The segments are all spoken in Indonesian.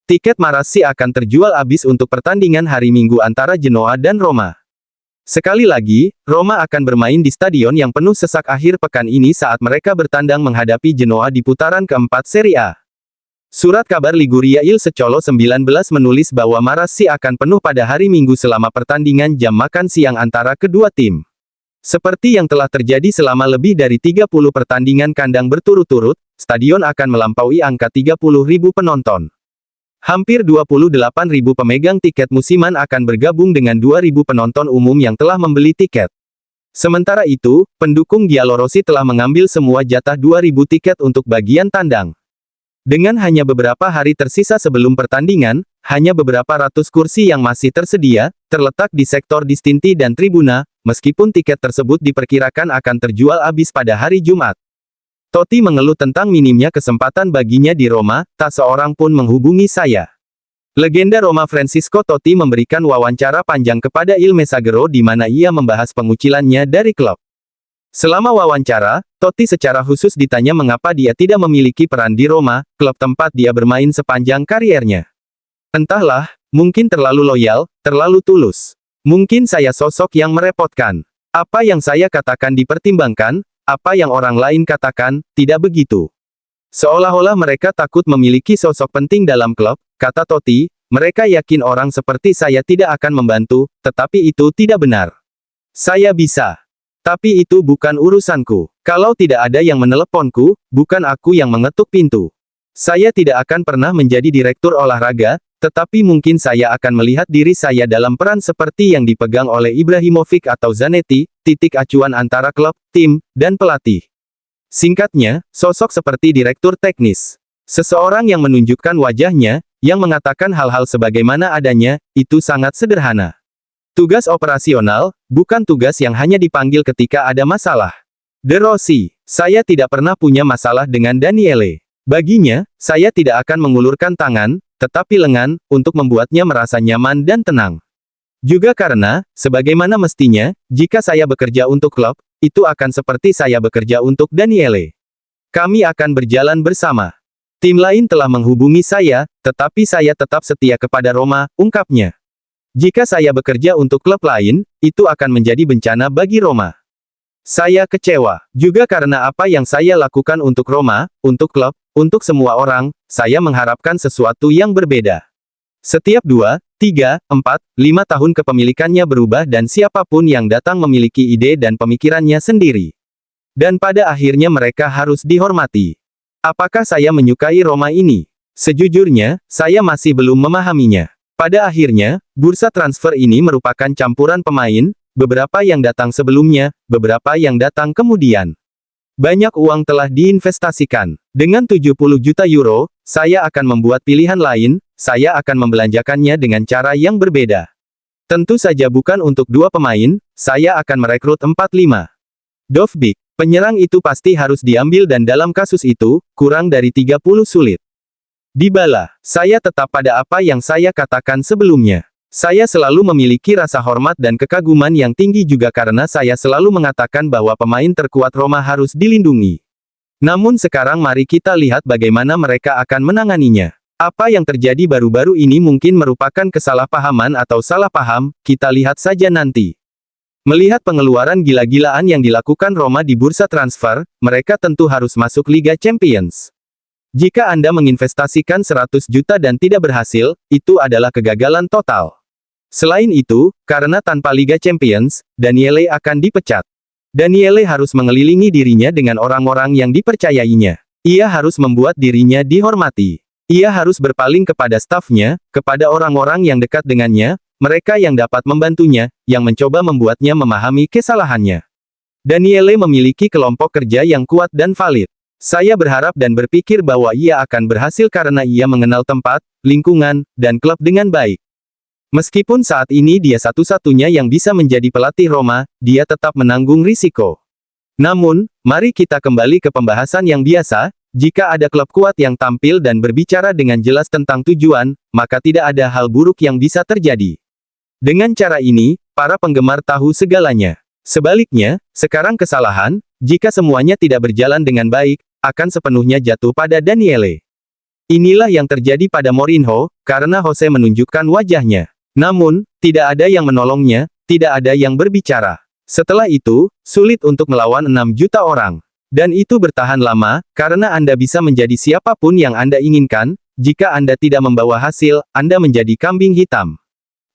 Tiket Marassi akan terjual habis untuk pertandingan hari Minggu antara Genoa dan Roma. Sekali lagi, Roma akan bermain di stadion yang penuh sesak akhir pekan ini saat mereka bertandang menghadapi Genoa di putaran keempat Serie A. Surat kabar Liguria Il Secolo 19 menulis bahwa Marassi akan penuh pada hari Minggu selama pertandingan jam makan siang antara kedua tim. Seperti yang telah terjadi selama lebih dari 30 pertandingan kandang berturut-turut, stadion akan melampaui angka 30.000 penonton. Hampir 28.000 pemegang tiket musiman akan bergabung dengan 2.000 penonton umum yang telah membeli tiket. Sementara itu, pendukung Giallorossi telah mengambil semua jatah 2.000 tiket untuk bagian tandang. Dengan hanya beberapa hari tersisa sebelum pertandingan, hanya beberapa ratus kursi yang masih tersedia, terletak di sektor distinti dan tribuna, meskipun tiket tersebut diperkirakan akan terjual habis pada hari Jumat. Totti mengeluh tentang minimnya kesempatan baginya di Roma, tak seorang pun menghubungi saya. Legenda Roma Francesco Totti memberikan wawancara panjang kepada Il Messaggero di mana ia membahas pengucilannya dari klub. Selama wawancara, Totti secara khusus ditanya mengapa dia tidak memiliki peran di Roma, klub tempat dia bermain sepanjang kariernya. Entahlah, mungkin terlalu loyal, terlalu tulus. Mungkin saya sosok yang merepotkan. Apa yang saya katakan dipertimbangkan, apa yang orang lain katakan, tidak begitu. Seolah-olah mereka takut memiliki sosok penting dalam klub, kata Totti, mereka yakin orang seperti saya tidak akan membantu, tetapi itu tidak benar. Saya bisa. Tapi itu bukan urusanku. Kalau tidak ada yang meneleponku, bukan aku yang mengetuk pintu. Saya tidak akan pernah menjadi direktur olahraga, tetapi mungkin saya akan melihat diri saya dalam peran seperti yang dipegang oleh Ibrahimovic atau Zanetti, titik acuan antara klub, tim, dan pelatih. Singkatnya, sosok seperti direktur teknis. Seseorang yang menunjukkan wajahnya, yang mengatakan hal-hal sebagaimana adanya, itu sangat sederhana. Tugas operasional, bukan tugas yang hanya dipanggil ketika ada masalah. De Rossi, saya tidak pernah punya masalah dengan Daniele. Baginya, saya tidak akan mengulurkan tangan, tetapi lengan, untuk membuatnya merasa nyaman dan tenang. Juga karena, sebagaimana mestinya, jika saya bekerja untuk klub, itu akan seperti saya bekerja untuk Daniele. Kami akan berjalan bersama. Tim lain telah menghubungi saya, tetapi saya tetap setia kepada Roma, ungkapnya. Jika saya bekerja untuk klub lain, itu akan menjadi bencana bagi Roma. Saya kecewa, juga karena apa yang saya lakukan untuk Roma, untuk klub, untuk semua orang, saya mengharapkan sesuatu yang berbeda. Setiap 2, 3, 4, 5 tahun kepemilikannya berubah dan siapapun yang datang memiliki ide dan pemikirannya sendiri. Dan pada akhirnya mereka harus dihormati. Apakah saya menyukai Roma ini? Sejujurnya, saya masih belum memahaminya. Pada akhirnya, bursa transfer ini merupakan campuran pemain, beberapa yang datang sebelumnya, beberapa yang datang kemudian. Banyak uang telah diinvestasikan. Dengan 70 juta euro, saya akan membuat pilihan lain, saya akan membelanjakannya dengan cara yang berbeda. Tentu saja bukan untuk 2 pemain, saya akan merekrut 4-5. Dovbyk, penyerang itu pasti harus diambil dan dalam kasus itu, kurang dari 30 sulit. Dybala, saya tetap pada apa yang saya katakan sebelumnya. Saya selalu memiliki rasa hormat dan kekaguman yang tinggi juga karena saya selalu mengatakan bahwa pemain terkuat Roma harus dilindungi. Namun sekarang mari kita lihat bagaimana mereka akan menanganinya. Apa yang terjadi baru-baru ini mungkin merupakan kesalahpahaman atau salah paham, kita lihat saja nanti. Melihat pengeluaran gila-gilaan yang dilakukan Roma di bursa transfer, mereka tentu harus masuk Liga Champions. Jika Anda menginvestasikan 100 juta dan tidak berhasil, itu adalah kegagalan total. Selain itu, karena tanpa Liga Champions, Daniele akan dipecat. Daniele harus mengelilingi dirinya dengan orang-orang yang dipercayainya. Ia harus membuat dirinya dihormati. Ia harus berpaling kepada stafnya, kepada orang-orang yang dekat dengannya, mereka yang dapat membantunya, yang mencoba membuatnya memahami kesalahannya. Daniele memiliki kelompok kerja yang kuat dan valid. Saya berharap dan berpikir bahwa ia akan berhasil karena ia mengenal tempat, lingkungan, dan klub dengan baik. Meskipun saat ini dia satu-satunya yang bisa menjadi pelatih Roma, dia tetap menanggung risiko. Namun, mari kita kembali ke pembahasan yang biasa, jika ada klub kuat yang tampil dan berbicara dengan jelas tentang tujuan, maka tidak ada hal buruk yang bisa terjadi. Dengan cara ini, para penggemar tahu segalanya. Sebaliknya, sekarang kesalahan, jika semuanya tidak berjalan dengan baik, akan sepenuhnya jatuh pada Daniele. Inilah yang terjadi pada Mourinho, karena Jose menunjukkan wajahnya. Namun, tidak ada yang menolongnya, tidak ada yang berbicara. Setelah itu, sulit untuk melawan 6 juta orang. Dan itu bertahan lama, karena Anda bisa menjadi siapapun yang Anda inginkan, jika Anda tidak membawa hasil, Anda menjadi kambing hitam.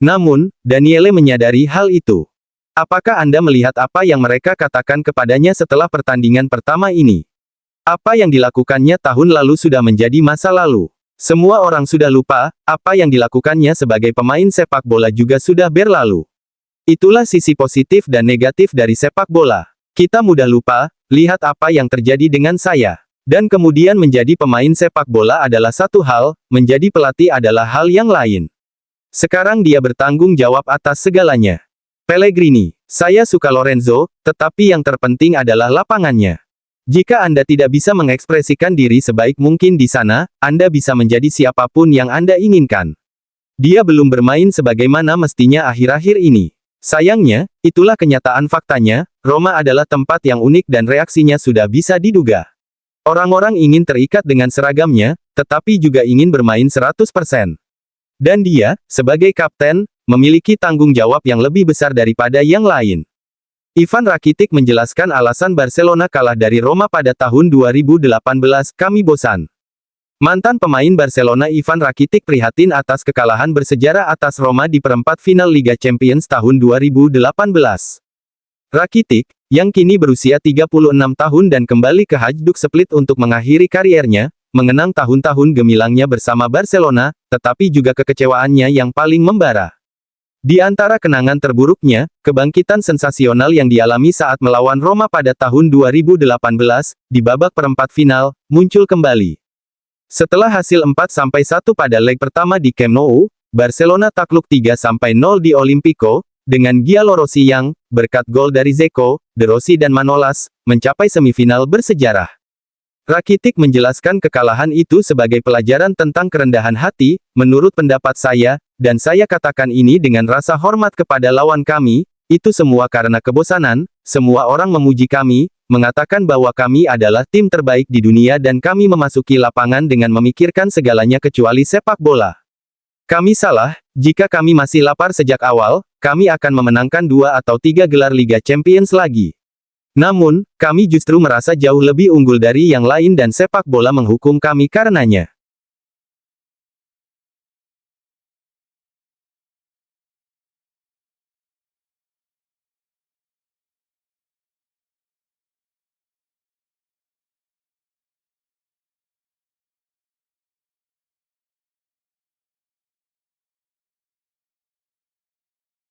Namun, Daniele menyadari hal itu. Apakah Anda melihat apa yang mereka katakan kepadanya setelah pertandingan pertama ini? Apa yang dilakukannya tahun lalu sudah menjadi masa lalu. Semua orang sudah lupa, apa yang dilakukannya sebagai pemain sepak bola juga sudah berlalu. Itulah sisi positif dan negatif dari sepak bola. Kita mudah lupa, lihat apa yang terjadi dengan saya. Dan kemudian menjadi pemain sepak bola adalah satu hal, menjadi pelatih adalah hal yang lain. Sekarang dia bertanggung jawab atas segalanya. Pellegrini, saya suka Lorenzo, tetapi yang terpenting adalah lapangannya. Jika Anda tidak bisa mengekspresikan diri sebaik mungkin di sana, Anda bisa menjadi siapapun yang Anda inginkan. Dia belum bermain sebagaimana mestinya akhir-akhir ini. Sayangnya, itulah kenyataan faktanya, Roma adalah tempat yang unik dan reaksinya sudah bisa diduga. Orang-orang ingin terikat dengan seragamnya, tetapi juga ingin bermain 100%. Dan dia, sebagai kapten, memiliki tanggung jawab yang lebih besar daripada yang lain. Ivan Rakitic menjelaskan alasan Barcelona kalah dari Roma pada tahun 2018, kami bosan. Mantan pemain Barcelona Ivan Rakitic prihatin atas kekalahan bersejarah atas Roma di perempat final Liga Champions tahun 2018. Rakitic, yang kini berusia 36 tahun dan kembali ke Hajduk Split untuk mengakhiri kariernya, mengenang tahun-tahun gemilangnya bersama Barcelona, tetapi juga kekecewaannya yang paling membara. Di antara kenangan terburuknya, kebangkitan sensasional yang dialami saat melawan Roma pada tahun 2018, di babak perempat final, muncul kembali. Setelah hasil 4-1 pada leg pertama di Camp Nou, Barcelona takluk 3-0 di Olimpico, dengan Gianluigi Rossi yang, berkat gol dari Zeko, De Rossi dan Manolas, mencapai semifinal bersejarah. Rakitic menjelaskan kekalahan itu sebagai pelajaran tentang kerendahan hati, menurut pendapat saya, dan saya katakan ini dengan rasa hormat kepada lawan kami, itu semua karena kebosanan, semua orang memuji kami, mengatakan bahwa kami adalah tim terbaik di dunia dan kami memasuki lapangan dengan memikirkan segalanya kecuali sepak bola. Kami salah, jika kami masih lapar sejak awal, kami akan memenangkan 2 atau 3 gelar Liga Champions lagi. Namun, kami justru merasa jauh lebih unggul dari yang lain dan sepak bola menghukum kami karenanya.